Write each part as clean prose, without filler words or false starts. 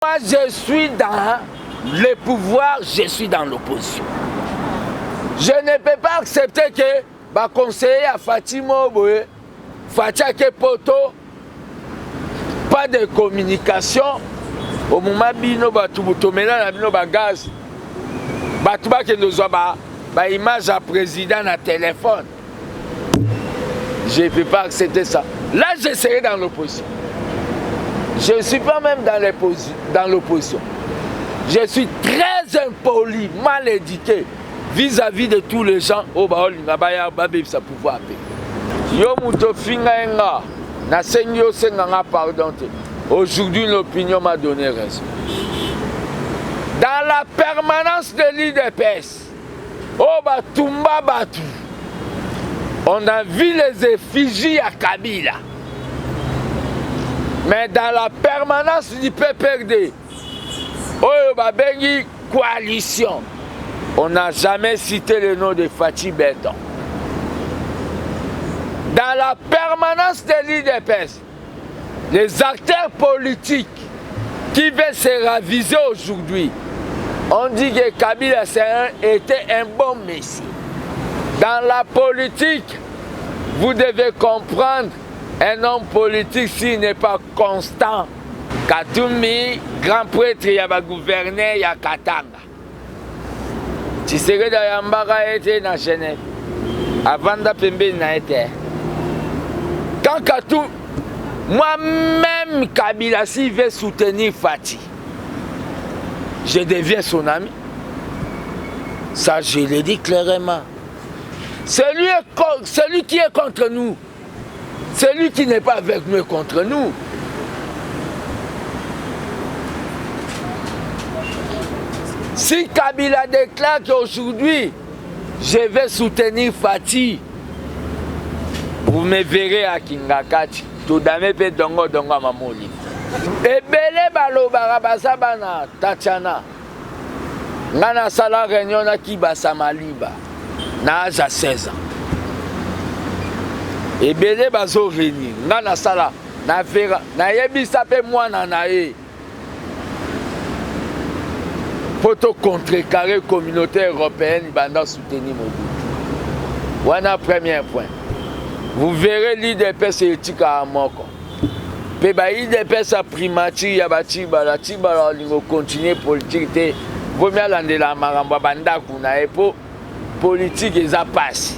Moi, je suis dans le pouvoir, je suis dans l'opposition. Je ne peux pas accepter que ma conseiller à Fatima Boye, Fatia Kepoto, pas de communication. Au moment où nous avons gaz, nous avons image à président à téléphone. Je ne peux pas accepter ça. Là, je serai dans l'opposition. Je ne suis pas même dans l'opposition. Je suis très impoli, mal éduqué vis-à-vis de tous les gens au Baol, ça pouvoir payer. Yo muto finga enga, na senyo senga pardon. Aujourd'hui, l'opinion m'a donné raison. Dans la permanence de l'IDPS, au Batumba Batu, on a vu les effigies à Kabila. Mais dans la permanence du PPRD, au Babengi coalition, on n'a jamais cité le nom de Fatih Béton. Dans la permanence de l'IDPS, les acteurs politiques qui veulent se raviser aujourd'hui, on dit que Kabila était un bon messie. Dans la politique, vous devez comprendre, un homme politique s'il n'est pas constant. Katoumi, grand prêtre, il y a gouverneur, il y a Katanga. Tshisekedi Yambara était dans Genève. Avant d'Apembe n'a été. Quand Katou, moi-même, Kabila, s'il veut soutenir Fatih, je deviens son ami. Ça, je l'ai dit clairement. Celui qui est contre nous, celui qui n'est pas avec nous est contre nous. Si Kabila déclare qu'aujourd'hui, je vais soutenir Fatih, vous me verrez à Kingakati. Tout d'abord, je dongo mamoli. Et belé balo barabasa bana Tatiana. Ngana sala réunion na Kibasa Maliba. Na âge à 16 ans. Et belé bazo réunir. Ngana sala na vera na yebi sape mwana na ye. Pour contrecarrer la communauté européenne, il va soutenir Mobutu. Voilà premier point. Vous verrez l'IDPS et l'éthique à Moko. Puis l'IDPS a primature, il y a la Tiba, il va continuer politique. Vous voyez la Maramba Banda Kuna et pour politique, ils a passé.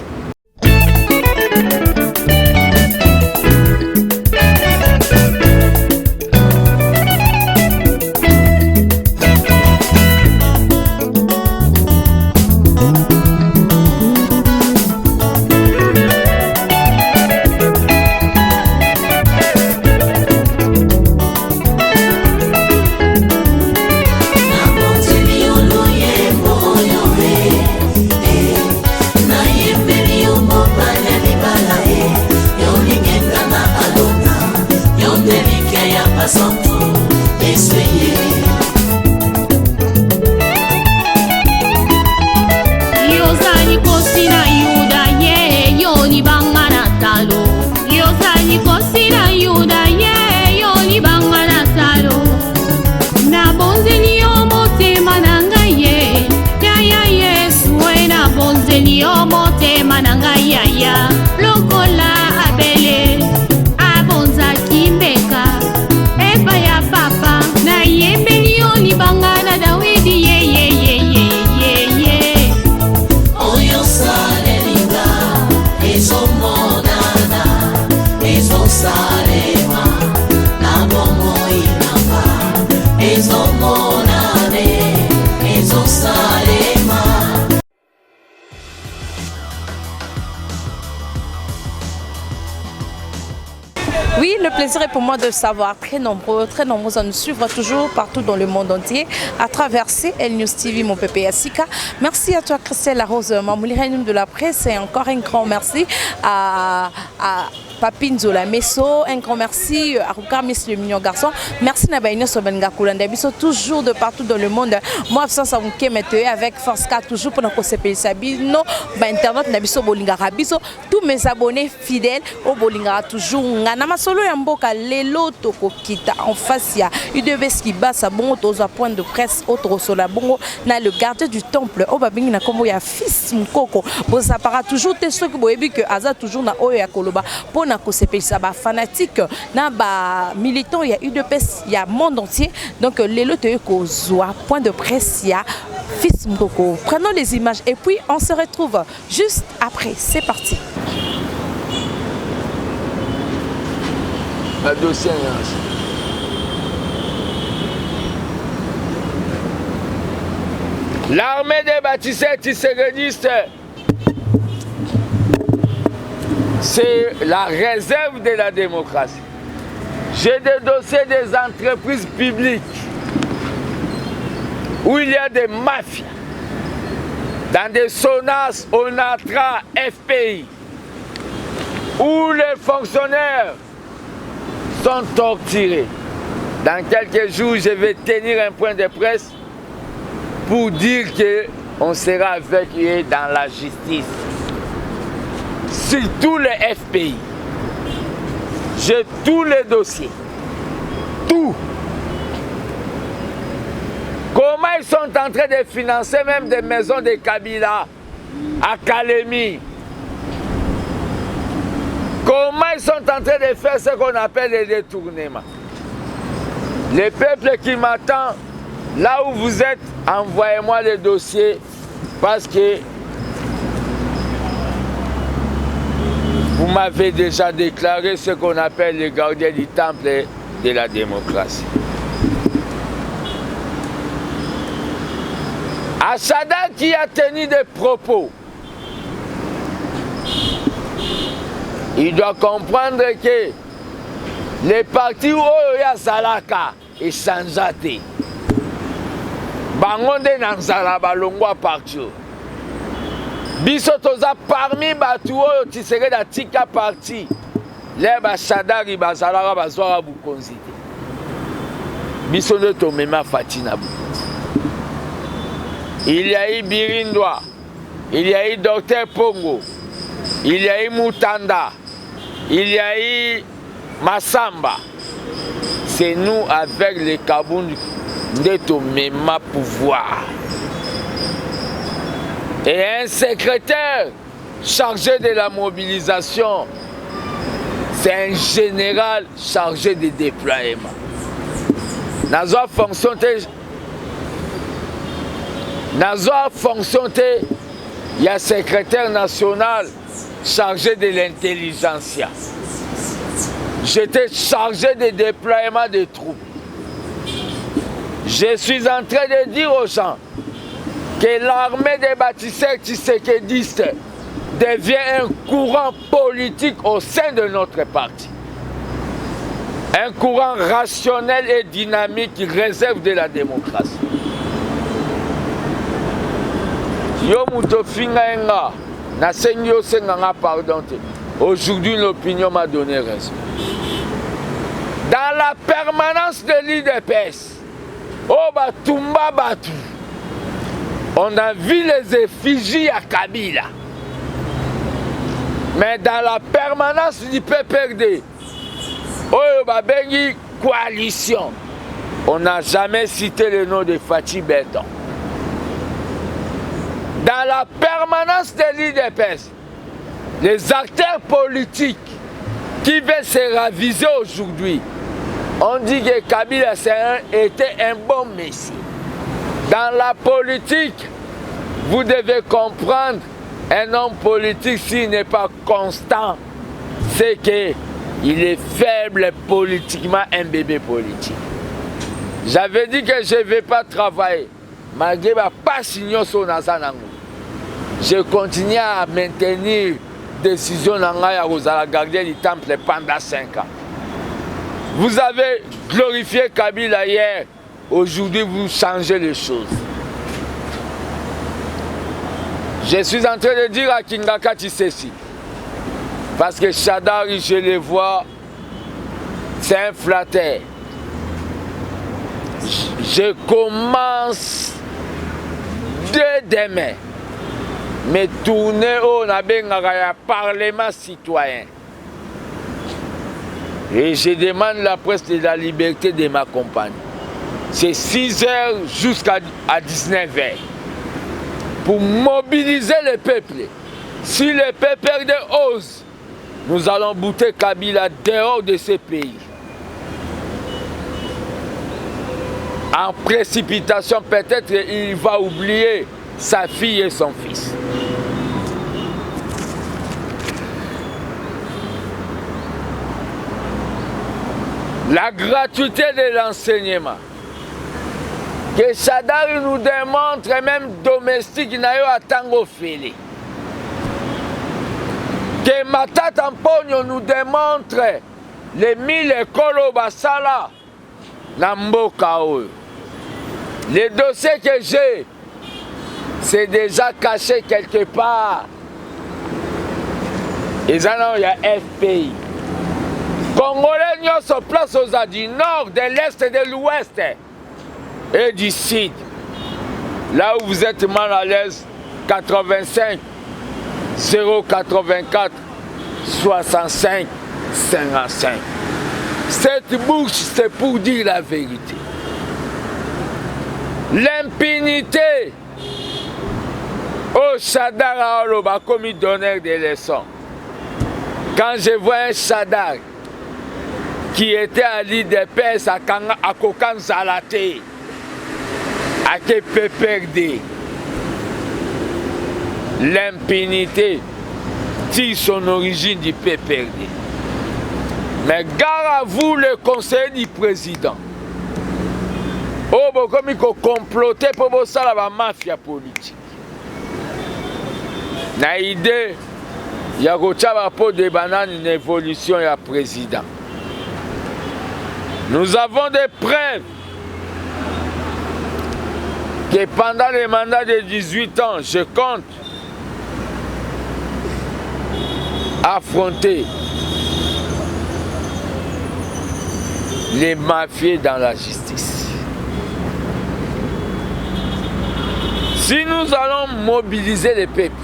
Oui, le plaisir est pour moi de savoir très nombreux à nous suivre toujours partout dans le monde entier à travers CL News TV, mon pépé Yassika. Merci à toi, Christelle Larose, Mamouli Reine de la presse, et encore un grand merci à Papi Nzola Messo, un grand merci à Rukar Miss le mignon garçon. Merci Nabaïno Sobenga Koulanda Biso, toujours de partout dans le monde. Moi, absence à Mouké Météo avec Force 4, toujours pour notre CPI Sabino, Internet Nabiso Bolinga Rabiso, tous mes abonnés fidèles au Bolinga toujours. Nama solo Yamboka, Lelo Toko Kita, en face, il y a Udebeski Bassa, bon, aux point de presse, autre Sola Bongo, na le gardien du temple, au Babing na Kombo, il y a fils Mkoko, bon, ça para toujours, t'es sûr que vous avez que Aza toujours na Oya Koloba, pour na CPI Saba fanatique, na ba militant, il y a UDPS, il y a monde entier, donc Lelo Toko Zoa, point de presse, il y a fils Mkoko. Prenons les images et puis on se retrouve juste après. C'est parti. L'armée des bâtisseurs tissérénistes, c'est la réserve de la démocratie. J'ai des dossiers des entreprises publiques où il y a des mafias, dans des SONAS, ONATRA, FPI, où les fonctionnaires sont torturés. Dans quelques jours, je vais tenir un point de presse pour dire qu'on sera avec eux dans la justice. Surtout les FPI. J'ai tous les dossiers. Tout. Comment ils sont en train de financer même des maisons de Kabila à Kalemi? Comment ils sont en train de faire ce qu'on appelle les détournements? Le peuple qui m'attend, là où vous êtes, envoyez-moi les dossiers parce que vous m'avez déjà déclaré ce qu'on appelle les gardiens du temple de la démocratie. Achada qui a tenu des propos, il doit comprendre que les partis où il y a Salaka et Sanjate, Bangonde Nanzala Balongwa parti. Bisotoza parmi Batuo qui serait la Tika parti. Les Bachadari Bazala Bazwara Bukonzite. Bisono Tomema Fatina Bukonzite. Il y a eu Birindwa, il y a eu Dr Pongo, il y a eu Mutanda, il y a eu Massamba. C'est nous avec les Kaboun de Mema pouvoir. Et un secrétaire chargé de la mobilisation, c'est un général chargé de déploiement. Dans une fonction il y a un secrétaire national chargé de l'intelligentsia. J'étais chargé de déploiement des troupes. Je suis en train de dire aux gens que l'armée des bâtisseurs tshisekidistes devient un courant politique au sein de notre parti. Un courant rationnel et dynamique qui réserve de la démocratie. Aujourd'hui, l'opinion m'a donné raison. Dans la permanence de l'IDPS, on a vu les effigies à Kabila. Mais dans la permanence du PPRD, coalition, on n'a jamais cité le nom de Fatih Benton. Dans la permanence de l'IDPS, les acteurs politiques qui veulent se raviser aujourd'hui, on dit que Kabila était un bon messie. Dans la politique, vous devez comprendre, un homme politique, s'il n'est pas constant, c'est qu'il est faible politiquement, un bébé politique. J'avais dit que je ne vais pas travailler, malgré ma passion sur Nazanango. Je continue à maintenir décision à garder le temple pendant 5 ans. Vous avez glorifié Kabila hier, aujourd'hui vous changez les choses. Je suis en train de dire à Kingaka Tshisekedi, Parce que Chadari, je le vois, c'est un flatteur. Je commence dès demain me tourner au Parlement citoyen. Et je demande la presse de la liberté de m'accompagner. C'est 6 heures jusqu'à 19 heures. Pour mobiliser le peuple. Si le peuple ose, nous allons bouter Kabila dehors de ce pays. En précipitation, peut-être il va oublier sa fille et son fils. La gratuité de l'enseignement. Que Chadari nous démontre, même domestique, n'a eu à tango félé. Que Matata Mpogno nous démontre les 1000 écoles basala na mboka oyo. Les dossiers que j'ai, c'est déjà caché quelque part. Et là, il y a FPI. Congolais n'y se place aux du nord, de l'est et de l'ouest et du sud. Là où vous êtes mal à l'aise, 85 084 65 55. Cette bouche, c'est pour dire la vérité. L'impunité au Chadar a commis d'honneur des leçons. Quand je vois un Chadar qui était à l'île des Pères à Kokan Zalate, à PPRD, l'impunité tire son origine du PPRD. Mais gare à vous, le conseiller du président. Oh, bon, comme il faut comploter pour ça la mafia politique. Na idée, il y a pour des bananes une évolution et un président. Nous avons des preuves que pendant le mandat de 18 ans, je compte affronter les mafieux dans la justice. Si nous allons mobiliser les peuples,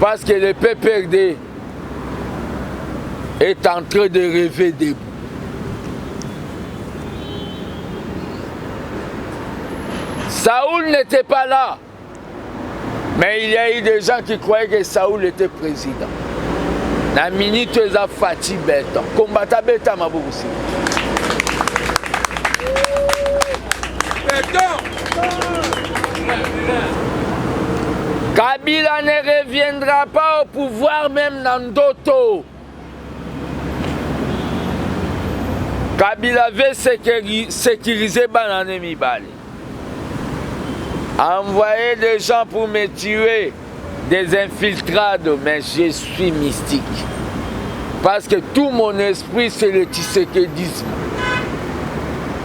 parce que le PPRD est en train de rêver debout. Saoul n'était pas là, mais il y a eu des gens qui croyaient que Saoul était président. La minute est à Fatih Beton. Combattant Beton m'a beaucoup aussi. Kabila ne reviendra pas au pouvoir même dans Ndoto. Kabila veut sécuriser Banane Mibali. Envoyer des gens pour me tuer, des infiltrades, mais je suis mystique. Parce que tout mon esprit, c'est le tshisekedisme.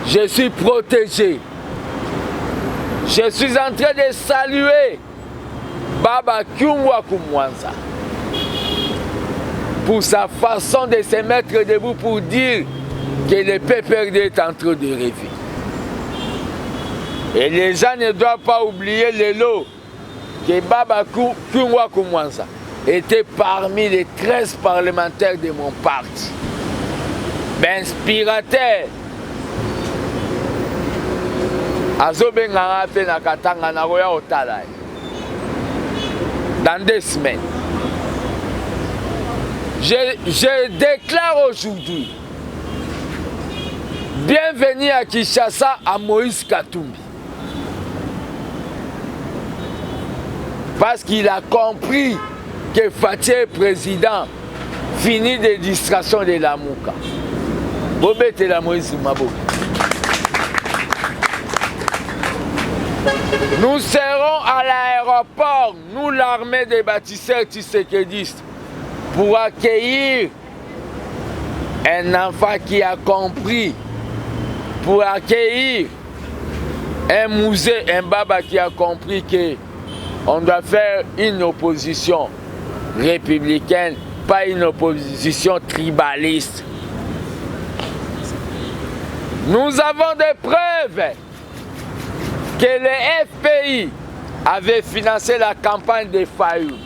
Je suis protégé. Je suis en train de saluer Baba Kyungwa Kumwanza pour sa façon de se mettre debout pour dire que le PPRD est en train de rêver. Et les gens ne doivent pas oublier le lot que Baba Kyungwa Kumwanza était parmi les 13 parlementaires de mon parti. Inspirateur. Azobenga pe na katanga na roya otala. Dans 2 semaines. Je déclare aujourd'hui, bienvenue à Kinshasa à Moïse Katumbi. Parce qu'il a compris que Fatih est président, fini des distractions de la Mouka. Bobette la Moïse Mabo. Nous serons à l'aéroport, nous l'armée des bâtisseurs tshisekedistes, pour accueillir un enfant qui a compris, pour accueillir un musée, un baba qui a compris qu'on doit faire une opposition républicaine, pas une opposition tribaliste. Nous avons des preuves que le FPI avait financé la campagne de Fayoum.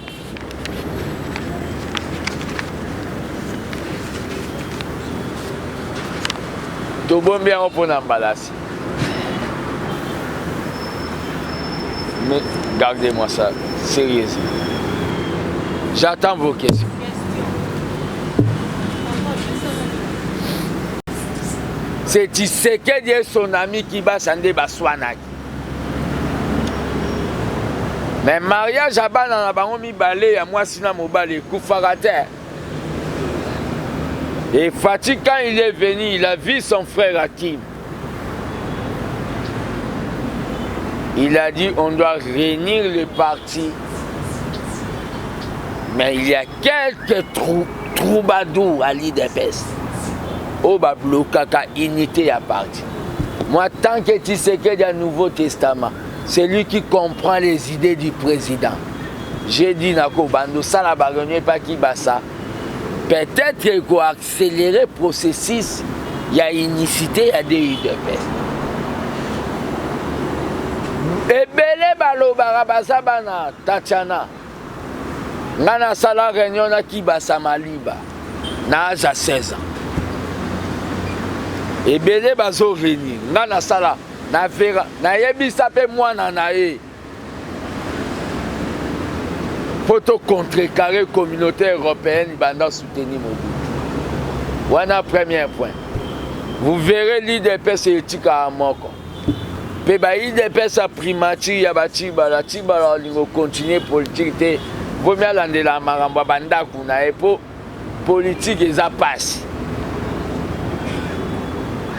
Tout bon bien pour Nambalasi. Mais gardez-moi ça, sérieusement. J'attends vos questions. C'est Tshisekedi et son ami qui va s'en Baswanak. Mais mariage à Bana Bangomi Balé, à moi Sina Mobale, Koufarate. Et Fatih, quand il est venu, il a vu son frère Hakim. Il a dit on doit réunir le parti. Mais il y a quelques troubadours à l'IDPS. Au Bablokaka, unité à parti. Moi, tant que Tshisekedi a un Nouveau Testament, c'est lui qui comprend les idées du président. J'ai dit Nako Bando, ça la baronne pas qui bat ça. Peut-être qu'il faut accélérer le processus. Il y a unicité à des UDPS. Et Bele Balo Barabasa Bana, Tatiana. Nana Sala Réunion na Kibasa Maliba. Na âge à 16 ans. Et Bele Bazo Réunion. Nana Sala. Na Vera. Na Yebi Sape Mwana Nae. Photo contrecarré communauté européenne, il va soutenir Mobutu. Voilà premier point. Vous verrez l'IDPS et l'éthique à Moko. Puis l'IDPS a primature, il y a Batiba, la Tiba, il va continuer politique. Vous voyez là, la Maramba Banda, qu'on a pour politique, ils a passé.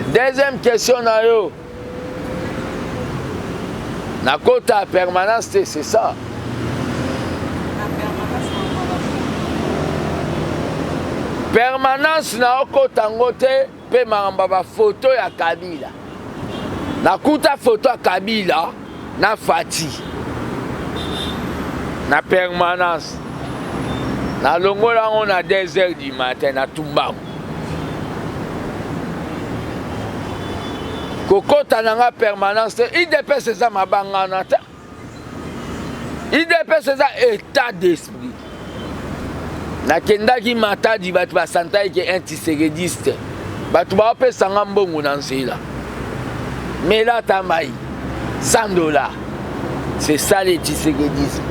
Deuxième question, na quota permanence, c'est ça. Permanence na okotangote pe maramba photo ya Kabila. Na kuta photo ya Kabila na Fati. Na permanence. Na longola on a 2h du matin na Tumbaku. Kokota nanga permanence, IDPS c'est ça mabanga nata. IDPS c'est ça état d'esprit. Nakendaki matadi batu basanta ki antisérédiste. Batu ba pe sanga mbongo na nzela. Mais là tamai $100. C'est ça les antisérédistes.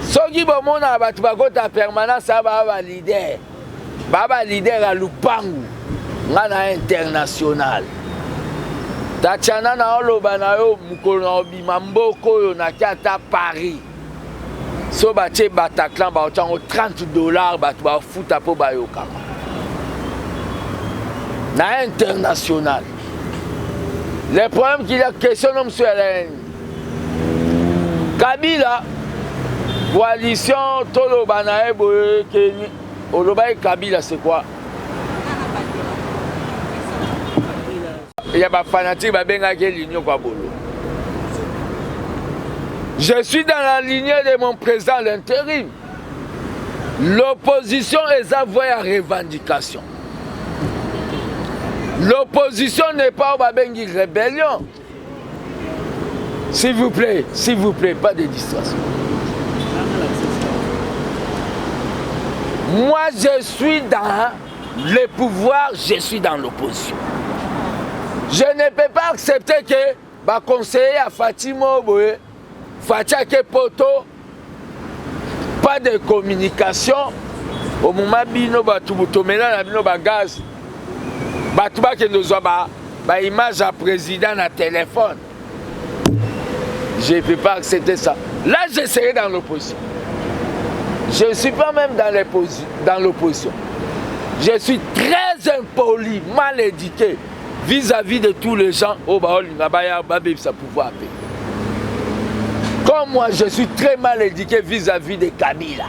Soki bomona batu bakota permanence ba leader. Baba leader à Lupangu. Ngana international. Tatiana na oloba na yo mukolo obima mboko yo na kata Paris. So bache Bataclan ba otyango $30 batu ba futa po bayoka. Na international. Le problème qu'il y a question nom sur Kabila coalition toloba na eboye Kenya. Oloba Kabila c'est quoi? Il y a des fanatiques qui l'union kwa bolo. Je suis dans la lignée de mon président l'intérim. L'opposition est avouée à revendication. L'opposition n'est pas au rébellion. S'il vous plaît, pas de distraction. Moi, je suis dans le pouvoir, je suis dans l'opposition. Je ne peux pas accepter que ma conseiller à Fatima Oboe, Fatia Kepoto, pas de communication. Au moment où nous avons gaz, nous avons image à président à téléphone. Je ne peux pas accepter ça. Là, je serai dans l'opposition. Je ne suis pas même dans l'opposition. Je suis très impoli, mal éduqué vis-à-vis de tous les gens au Baol, ça pouvoir payer. Comme moi, je suis très mal éduqué vis-à-vis de Kabila.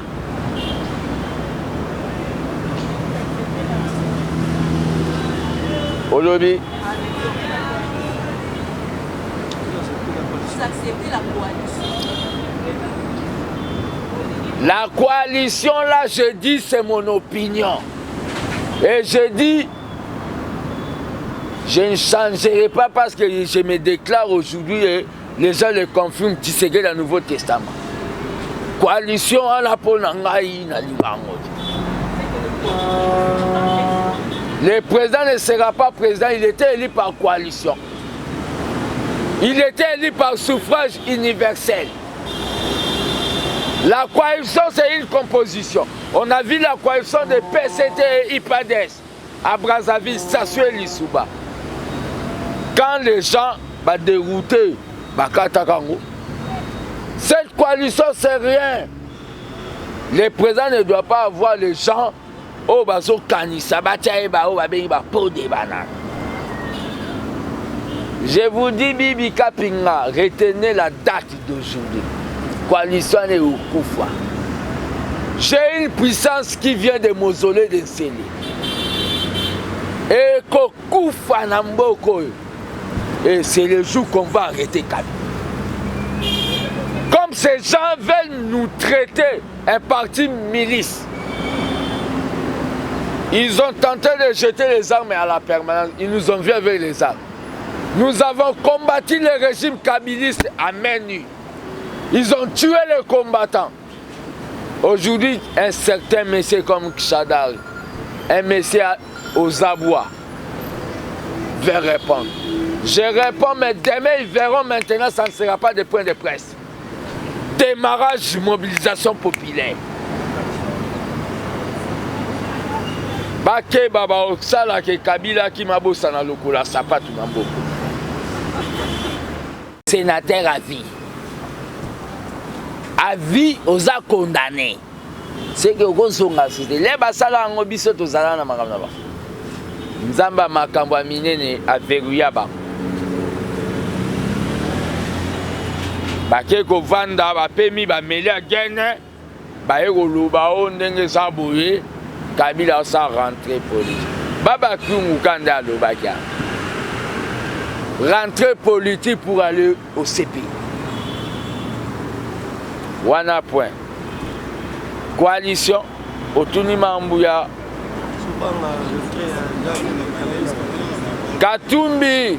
Aujourd'hui, vous acceptez la coalition. La coalition, là, je dis, c'est mon opinion. Et je dis, je ne changerai pas parce que je me déclare aujourd'hui et les gens le confirment, tu sais que le Nouveau Testament. Coalition, on a pour le président ne sera pas président, il était élu par coalition. Il était élu par suffrage universel. La coalition, c'est une composition. On a vu la coalition de PCT et IPADES à Brazzaville, Sassou et Lissouba. Quand les gens vont dérouter, cette coalition, c'est rien. Le président ne doit pas avoir les gens au bazo kanisa, je vous dis, Bibi Kapinga, retenez la date d'aujourd'hui. Coalition est au Koufa. J'ai une puissance qui vient des mausolées de Nsele. Et Koufa Namboko. Et c'est le jour qu'on va arrêter Kabila. Comme ces gens veulent nous traiter un parti milice. Ils ont tenté de jeter les armes à la permanence. Ils nous ont vu avec les armes. Nous avons combattu le régime kabiliste à main nue. Ils ont tué les combattants. Aujourd'hui, un certain monsieur comme Kshadal, un monsieur aux abois, va répondre. Je réponds, mais demain, ils verront maintenant, ça ne sera pas des points de presse. Démarrage, mobilisation populaire. Bake baba oksala ke Kabila ki mabosa na lokola sapatu na mboko. Sénateur à vie. À vie, aux a condamné. C'est que vous avez cité. Les basala en obiso to zala na makamna ba. Nzamba makambo minene a verrouilla ba. Bake ko vanda ba pemi ba meli a gene ba ego luba o ndenge sa boye. Kabila sa rentrée politique. Baba Koungou Kanda Lobakia. Rentrée politique pour aller au CPI. Wana point. Coalition. Otuni Mambouya. Katumbi.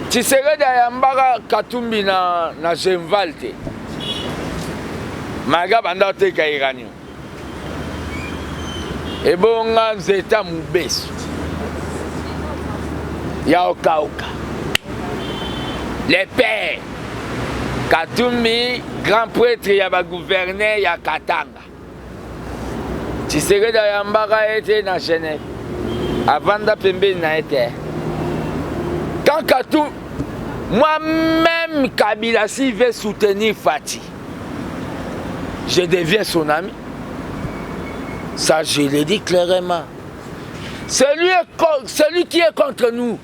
Tshisekedi ayambaka Katumbi na Genvalte. Maga banda te kairanyo. Ebonga nzeta mubesu. Ya okauka. Les pères. Katumbi, grand prêtre ya gouverneur ya Katanga. Tshisekedi ayambaka ete na Genève. Avanda pembe na ete. Quand Katumbi, moi-même Kabila si veut soutenir Fati. Je deviens son ami. Ça, je l'ai dit clairement. Celui qui est contre nous,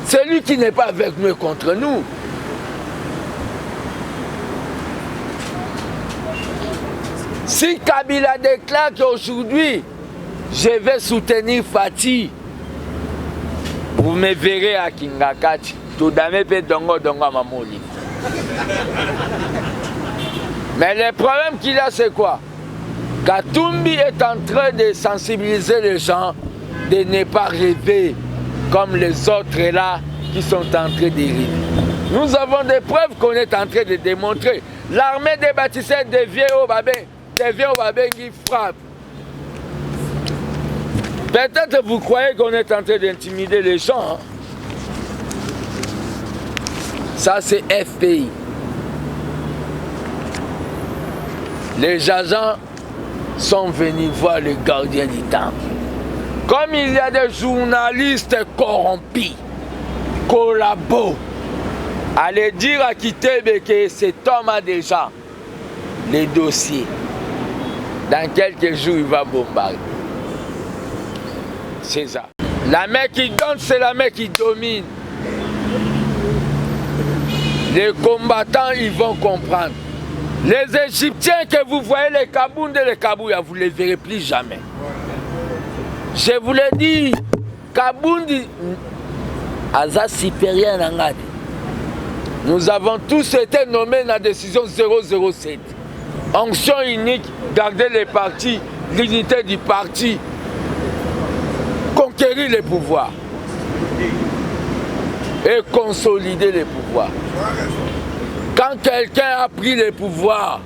celui qui n'est pas avec nous est contre nous. Si Kabila déclare qu'aujourd'hui, je vais soutenir Fati, vous me verrez à Kingakati. Tout d'abord, dongo mamoli. Mais le problème qu'il a, c'est quoi? Katumbi est en train de sensibiliser les gens de ne pas rêver comme les autres là qui sont en train de rêver. Nous avons des preuves qu'on est en train de démontrer. L'armée des bâtisseurs devient au babé qui frappe. Peut-être vous croyez qu'on est en train d'intimider les gens. Hein? Ça, c'est FPI. Les agents sont venus voir le gardien du temple. Comme il y a des journalistes corrompus, collabos, allez dire à Kitebe que cet homme a déjà les dossiers. Dans quelques jours, il va bombarder. C'est ça. La main qui donne, c'est la main qui domine. Les combattants, ils vont comprendre. Les Égyptiens que vous voyez, les Kabound et les Kabouya, vous ne les verrez plus jamais. Je vous l'ai dit, Kabound, Aza supérieur Nangadi. Nous avons tous été nommés dans la décision 007. Onction unique, garder les partis, l'unité du parti, conquérir les pouvoirs et consolider les pouvoirs. Quand quelqu'un a pris les pouvoirs,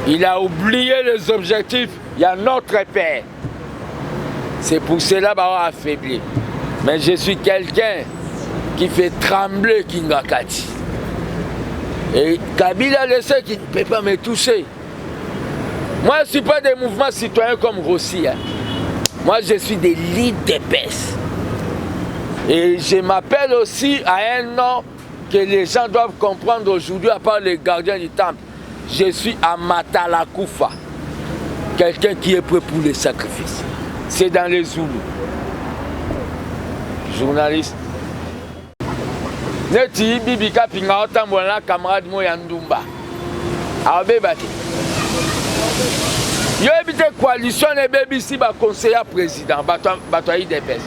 il a oublié les objectifs, il y a notre père. C'est pour cela qu'il va affaiblir. Mais je suis quelqu'un qui fait trembler Kingakati. Et Kabila le sait qu'il ne peut pas me toucher. Moi, je ne suis pas des mouvements citoyens comme Rossi. Hein. Moi, je suis des leaders d'épaisse. Et je m'appelle aussi à un nom que les gens doivent comprendre aujourd'hui, à part les gardiens du temple. Je suis Amatala Koufa. Quelqu'un qui est prêt pour les sacrifices. C'est dans les Zoulous. Journaliste. Neti bibika pinga otambola camarade mo ya Ndumba. Abebati. Yo ebite coalition et baby si ba conseiller président bato IDPS.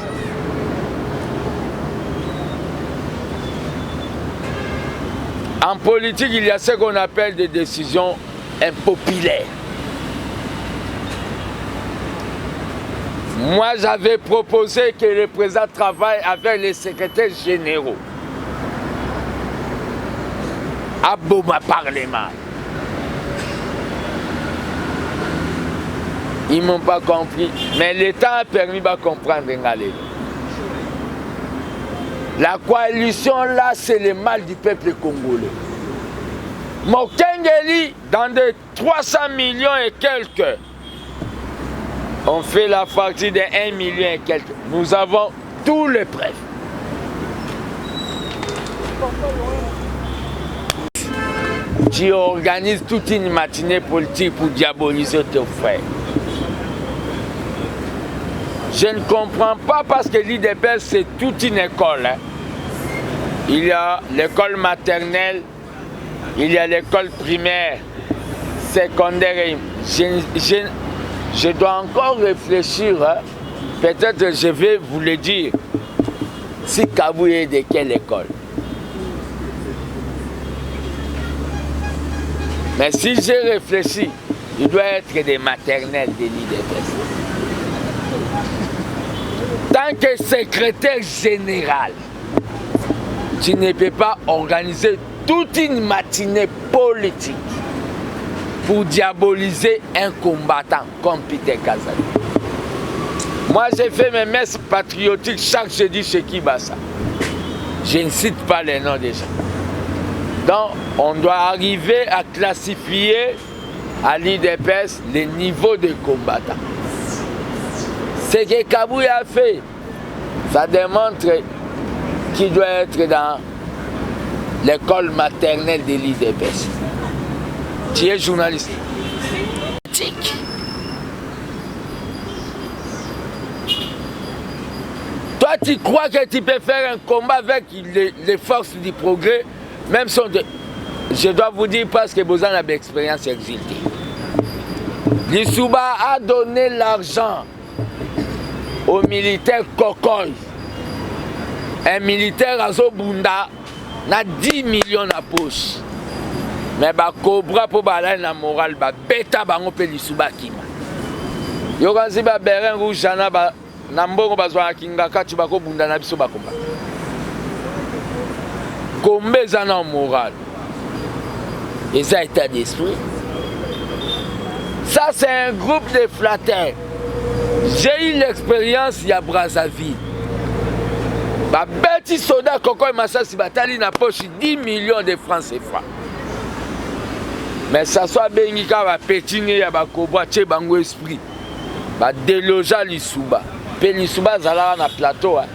En politique, il y a ce qu'on appelle des décisions impopulaires. Moi, j'avais proposé que le président travaille avec les secrétaires généraux. À Boma Parlement. Ils ne m'ont pas compris. Mais l'État a permis de comprendre. La coalition là, c'est le mal du peuple congolais. Mokengeli, dans des 300 millions et quelques, on fait la partie de 1 million et quelques. Nous avons tous les preuves. Tu organises toute une matinée politique pour diaboliser tes frères. Je ne comprends pas parce que l'IDPS c'est toute une école. Hein. Il y a l'école maternelle, il y a l'école primaire, secondaire. Je dois encore réfléchir. Hein. Peut-être je vais vous le dire. Si Kabou est de quelle école? Mais si j'ai réfléchi, il doit être des maternelles de l'IDPS. Tant que secrétaire général, tu ne peux pas organiser toute une matinée politique pour diaboliser un combattant comme Peter Kazali. Moi, j'ai fait mes messes patriotiques chaque jeudi chez Kibasa. Je ne cite pas les noms des gens. Donc, on doit arriver à classifier à l'IDPS les niveaux de combattants. Ce que Kabouya a fait, ça démontre qu'il doit être dans l'école maternelle de l'IDPS. Tu es journaliste. Toi, tu crois que tu peux faire un combat avec les forces du progrès, même si je dois vous dire parce que Bozan a l'expérience exiltée. Lissouba a donné l'argent aux militaires Kokoy. Un militaire à Zobunda n'a 10 millions na poche. Mais ba cobra pour balai na moral ba beta bango pe Lissouba kima. Yo kanzi ba beren rouge na ba nambongo bazwa kinga kati ba ko bunda na biso ba komba. Combien en moral? Et ça, état d'esprit. Ça, c'est un groupe de flatteurs. J'ai eu l'expérience, il y a Brazzaville. Bah, petit soldat, Koko et Massassi Batali n'a poche 10 millions de francs CFA. Mais ça soit Bengika, va pétiner, il y a Bakoba, Tché Bango Esprit. Bah, déloger Lissouba. Puis Lissouba, Zala, na plateau. Hein.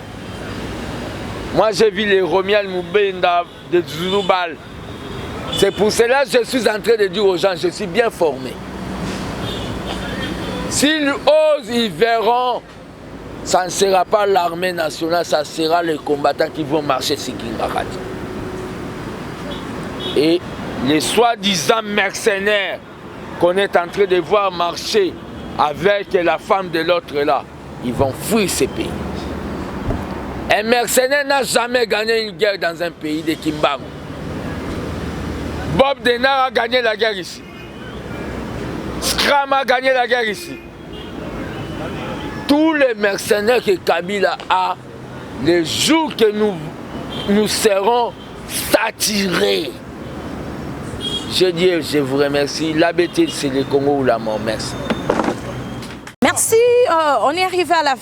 Moi, j'ai vu les Romial Moubenda de Zouloubal. C'est pour cela que je suis en train de dire aux gens, je suis bien formé. S'ils osent, ils verront, ça ne sera pas l'armée nationale, ça sera les combattants qui vont marcher sur Kingakat. Et les soi-disant mercenaires qu'on est en train de voir marcher avec la femme de l'autre là, ils vont fuir ces pays. Un mercenaire n'a jamais gagné une guerre dans un pays de Kimbangu. Bob Denard a gagné la guerre ici. Scram a gagné la guerre ici. Tous les mercenaires que Kabila a, les jours que nous serons saturés. Je dis, je vous remercie. L'ABT, c'est le Congo ou la mort. Merci. Merci, on est arrivé à la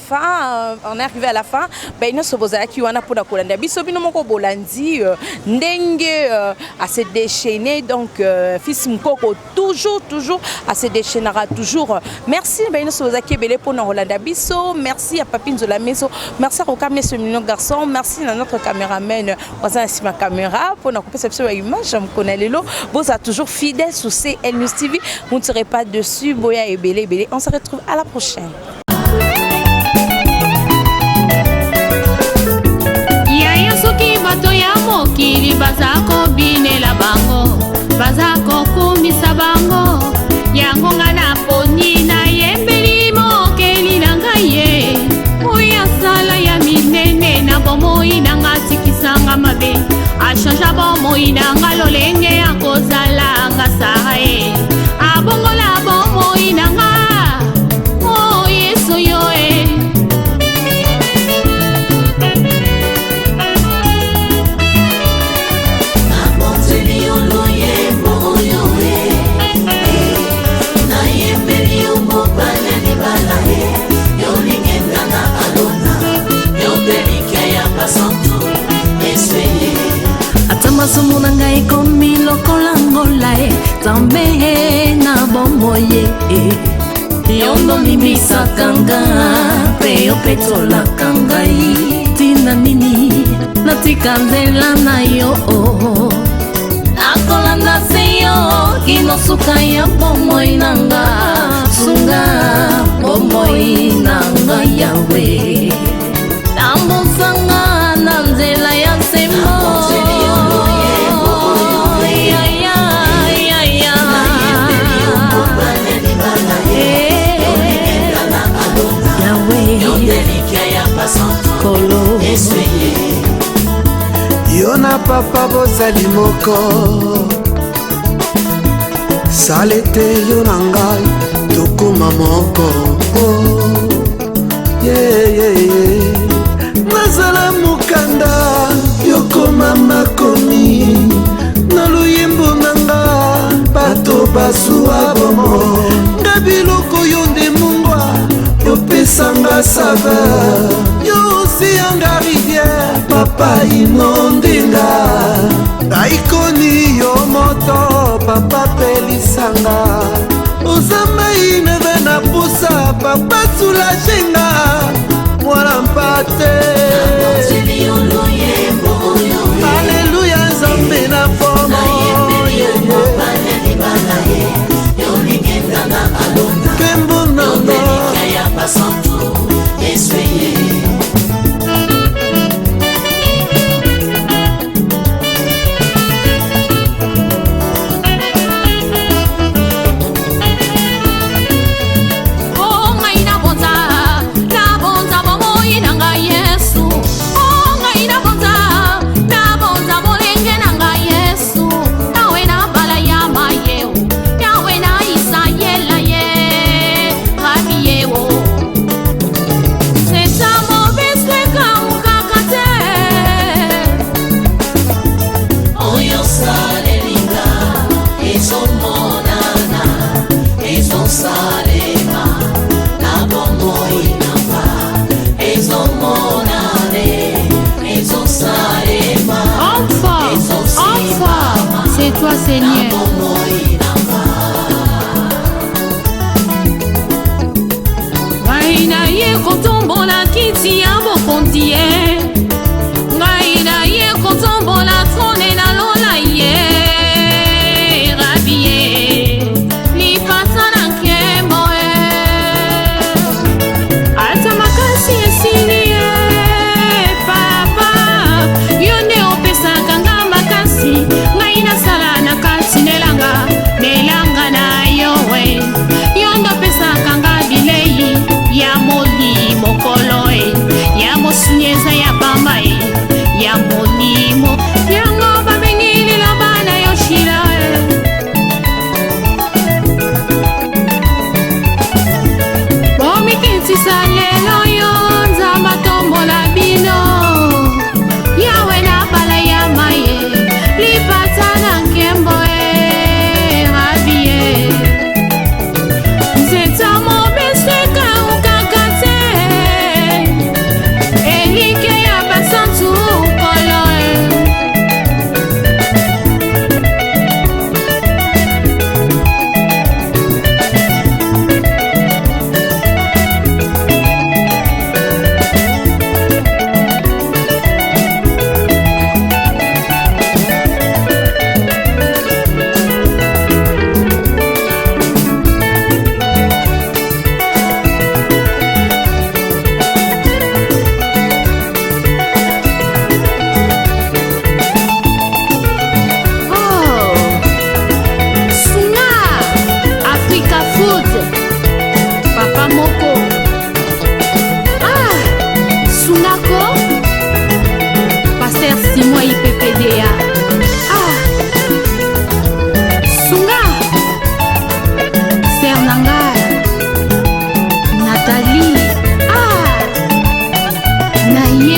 fin. Ben nous sommes qui on a pour la Kolanda. Biso bino moko bolandi ndenge à se déchaîner donc fils Mkoko toujours à se déchaîner toujours. Merci ben nous sommes qui belé pour na Kolanda biso. Merci à Papine Zola Meso. Merci à Rokam Monsieur Mignon Garçon. Merci à notre caméraman Oza ma caméra pour notre perception à image. Je connais Lelo. Vous êtes toujours fidèles sur CL News TV. Vous ne serez pas dessus. Boya et belé. On se retrouve à la prochaine. Yaya soki bato ya mokili bazako binela bango bazako kumisa bango yango nga na poni na yembeli mokeli na ngai ye oya sala ya minene na bomoi na nga tikisanga mabe ashanja bomoi na nga lolenge ya kozala nga sae abongola bomoi na nga Atamaso munanga ekomi lokola ngola Zambe na bomoye Yondo mimisa kanga Peyo petola kangai Tina nini Natika nzela na yo Nakolanda seyo Kinosuka ya bomoy nanga Sunga bomoy nanga yawe Tambusanga na nzela ya semo Yona papa bozali moko Salete yona ngai tokoma moko Nazala mukanda yokoma makomi Na luyembo nanga bato basuwa bomo Nga biloko yonde mungwa yopesanga saveur Yo si anga rivière papa inondinga Daikoni yo moto papa pelisanga Ozamba ineve na pusa papa sulajenga Mwana mpate Alléluia nzambe na fomo Kembo nanga c'est toi Seigneur. Ngaina ye kotombola kiti ya bokonzi ye Ngaina ye kotombola trone na lola ye Rabi ye lipasa na nkembo Ata makasi esili ye Papa yonde opesaka nga makasi Ngaina sala na kati nelanga na yowe Yondo pesaka nga bilei ya moli mokolo ya mosunyeza ya naye